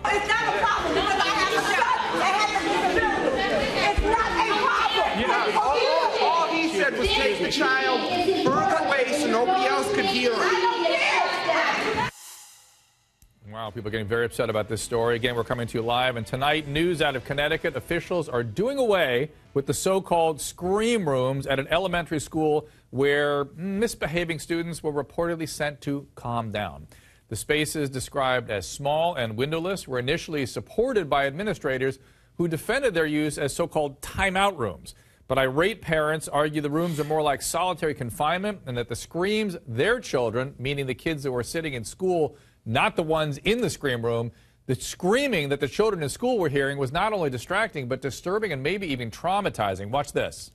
It's not a problem because I have a son that has a disability. It's not a problem. Yeah, all he said was take the child further away so nobody else could hear him. I don't care. Wow, people are getting very upset about this story. Again, we're coming to you live, and tonight, news out of Connecticut. Officials are doing away with the so-called scream rooms at an elementary school where misbehaving students were reportedly sent to calm down. The spaces, described as small and windowless, were initially supported by administrators who defended their use as so-called timeout rooms. But irate parents argue the rooms are more like solitary confinement and that the screams their children, meaning the kids that were sitting in school, not the ones in the scream room, the screaming that the children in school were hearing was not only distracting but disturbing and maybe even traumatizing. Watch this.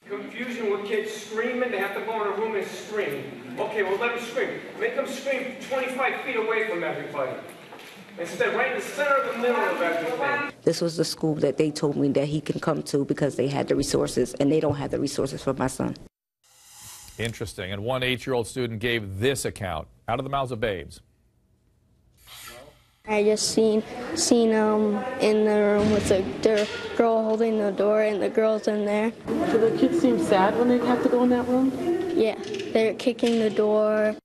Confusion with kids screaming. They have to go in a room and scream. Okay, well, let them scream. Make them scream 25 feet away from everybody. Instead, right in the center of the middle of everything. This was the school that they told me that he can come to because they had the resources, and they don't have the resources for my son. Interesting. And one 8-year-old student gave this account out of the mouths of babes. I just seen in the room with the girl holding the door, and the girl's in there. Do the kids seem sad when they have to go in that room? Yeah, they're kicking the door.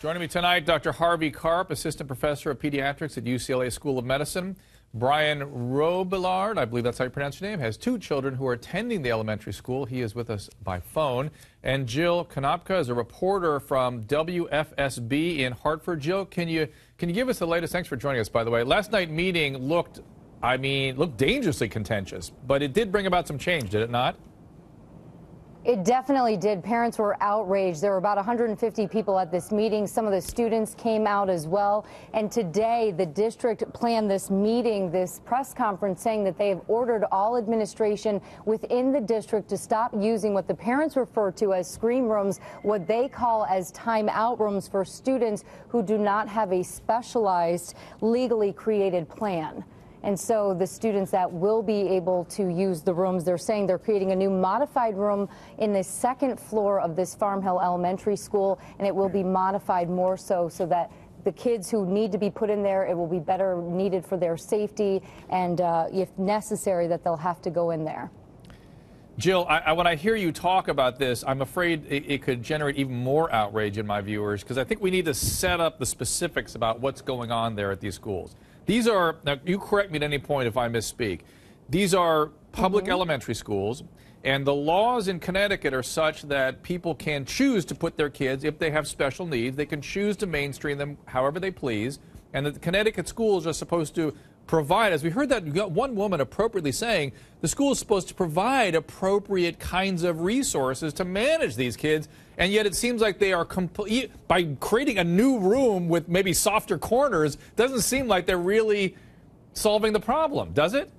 Joining me tonight, Dr. Harvey Karp, Assistant Professor of Pediatrics at UCLA School of Medicine. Brian Robillard, I believe that's how you pronounce your name, has 2 children who are attending the elementary school. He is with us by phone. And Jill Konopka is a reporter from WFSB in Hartford. Jill, can you give us the latest? Thanks for joining us, by the way. Last night meeting looked dangerously contentious, but it did bring about some change, did it not? It definitely did. Parents were outraged. There were about 150 people at this meeting. Some of the students came out as well. And today, the district planned this meeting, this press conference, saying that they have ordered all administration within the district to stop using what the parents refer to as scream rooms, what they call as timeout rooms for students who do not have a specialized, legally created plan. And so the students that will be able to use the rooms, they're saying they're creating a new modified room in the 2nd floor of this Farm Hill Elementary School, and it will be modified more so that the kids who need to be put in there, it will be better needed for their safety, and if necessary, that they'll have to go in there. Jill, when I hear you talk about this, I'm afraid it could generate even more outrage in my viewers, because I think we need to set up the specifics about what's going on there at these schools. These are, now you correct me at any point if I misspeak, these are public elementary schools, and the laws in Connecticut are such that people can choose to put their kids, if they have special needs, they can choose to mainstream them however they please, and that the Connecticut schools are supposed to provide, as we heard that one woman appropriately saying, the school is supposed to provide appropriate kinds of resources to manage these kids, and yet it seems like they are by creating a new room with maybe softer corners, doesn't seem like they're really solving the problem, does it?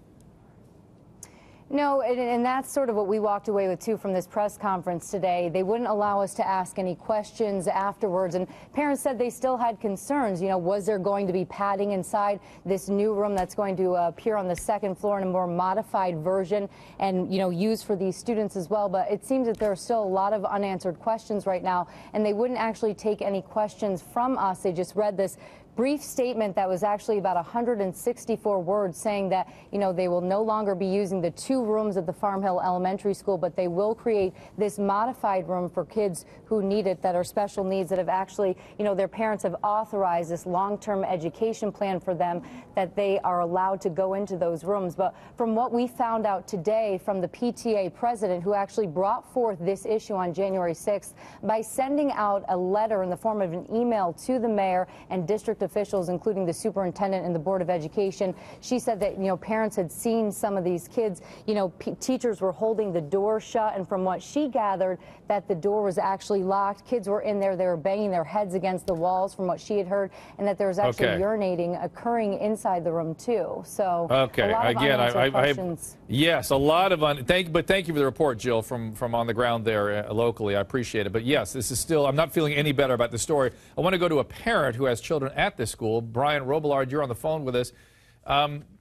No, and that's sort of what we walked away with, too, from this press conference today. They wouldn't allow us to ask any questions afterwards, and parents said they still had concerns. You know, was there going to be padding inside this new room that's going to appear on the 2nd floor in a more modified version and, you know, used for these students as well? But it seems that there are still a lot of unanswered questions right now, and they wouldn't actually take any questions from us. They just read this brief statement that was actually about 164 words saying that, you know, they will no longer be using the 2 rooms at the Farm Hill Elementary School, but they will create this modified room for kids who need it, that are special needs, that have actually, you know, their parents have authorized this long-term education plan for them, that they are allowed to go into those rooms. But from what we found out today from the PTA president, who actually brought forth this issue on January 6th by sending out a letter in the form of an email to the mayor and district officials, including the superintendent and the Board of Education, she said that, you know, parents had seen some of these kids, you know, teachers were holding the door shut, and from what she gathered, that the door was actually locked. Kids were in there, they were banging their heads against the walls, from what she had heard, and that there was actually urinating occurring inside the room too. So a lot of unanswered questions. Yes, a lot of thank you for the report, Jill, from on the ground there locally. I appreciate it. But yes, this is still, I'm not feeling any better about the story. I want to go to a parent who has children at this school. Brian Robillard, you're on the phone with us.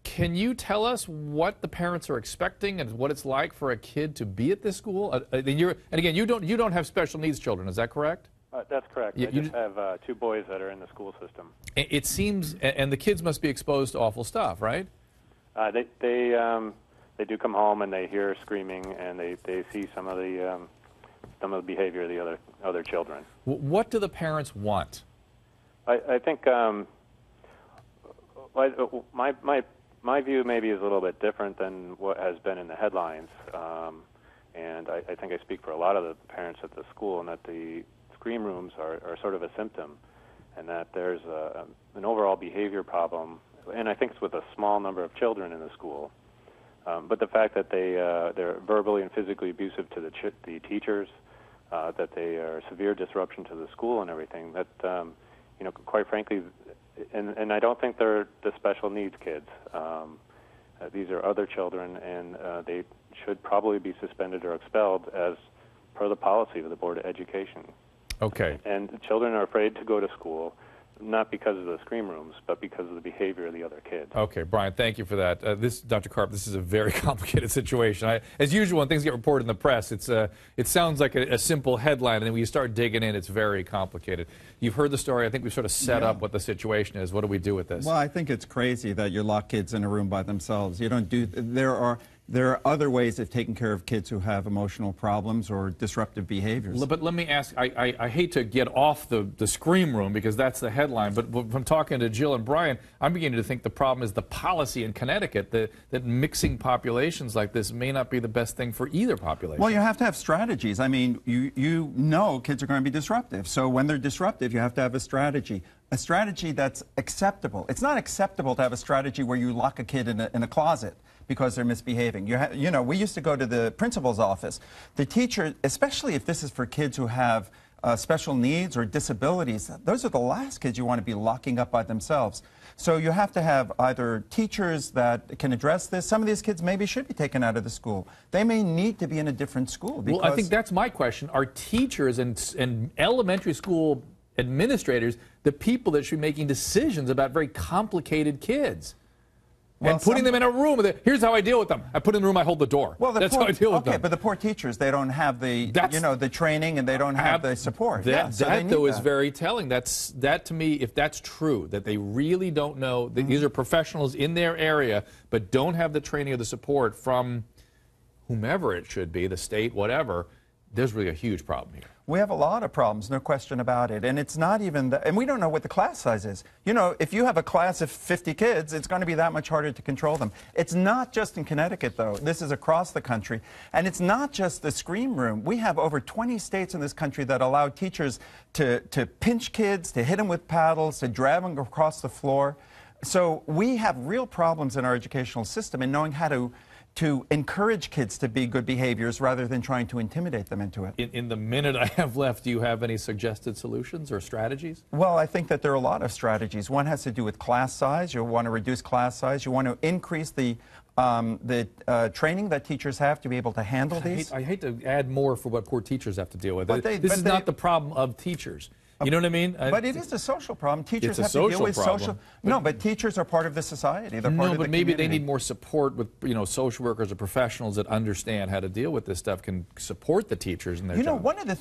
Can you tell us what the parents are expecting and what it's like for a kid to be at this school? And again, you don't have special needs children, is that correct? That's correct. I just have 2 boys that are in the school system. It seems, and the kids must be exposed to awful stuff, right? They do come home and they hear screaming and they see some of the behavior of the other children. What do the parents want? I think my view maybe is a little bit different than what has been in the headlines, and I think I speak for a lot of the parents at the school, and that the scream rooms are sort of a symptom, and that there's an overall behavior problem, and I think it's with a small number of children in the school. But the fact that they're verbally and physically abusive to the teachers, that they are severe disruption to the school and everything, that quite frankly, and I don't think they're the special needs kids. These are other children, and they should probably be suspended or expelled as per the policy of the Board of Education. Okay. And children are afraid to go to school, not because of the scream rooms, but because of the behavior of the other kids. Okay, Brian, thank you for that. Dr. Karp, this is a very complicated situation. As usual, when things get reported in the press, it sounds like a simple headline, and then when you start digging in, it's very complicated. You've heard the story. I think we've sort of set up what the situation is. What do we do with this? Well, I think it's crazy that you lock kids in a room by themselves. You don't do. There are other ways of taking care of kids who have emotional problems or disruptive behaviors. But let me ask, I hate to get off the scream room because that's the headline, but from talking to Jill and Brian, I'm beginning to think the problem is the policy in Connecticut that mixing populations like this may not be the best thing for either population. Well, you have to have strategies. I mean, you know kids are going to be disruptive. So when they're disruptive, you have to have a strategy that's acceptable. It's not acceptable to have a strategy where you lock a kid in a closet because they're misbehaving. We used to go to the principal's office. The teacher, especially if this is for kids who have special needs or disabilities, those are the last kids you want to be locking up by themselves. So you have to have either teachers that can address this. Some of these kids maybe should be taken out of the school. They may need to be in a different school. Well, I think that's my question. Are teachers and elementary school administrators the people that should be making decisions about very complicated kids? And putting them in a room. Here's how I deal with them. I put them in a room, I hold the door. Well, that's how I deal with them. Okay, but the poor teachers, they don't have the training and they don't have the support. That is very telling. That to me, if that's true, that they really don't know, that these are professionals in their area, but don't have the training or the support from whomever it should be, the state, whatever, there's really a huge problem here. We have a lot of problems, no question about it. And it's not even and we don't know what the class size is. If you have a class of 50 kids, it's going to be that much harder to control them. It's not just in Connecticut, though. This is across the country. And it's not just the scream room. We have over 20 states in this country that allow teachers to pinch kids, to hit them with paddles, to drag them across the floor. So we have real problems in our educational system in knowing how to encourage kids to be good behaviors rather than trying to intimidate them into it. In the minute I have left, do you have any suggested solutions or strategies? Well, I think that there are a lot of strategies. One has to do with class size. You want to reduce class size. You want to increase the training that teachers have to be able to handle these. I hate to add more for what poor teachers have to deal with. This is not the problem of teachers. You know what I mean? But it is a social problem. Teachers have to deal with social. No, but teachers are part of the society. They're part of the maybe community. They need more support with social workers or professionals that understand how to deal with this stuff, can support the teachers in their job. One of the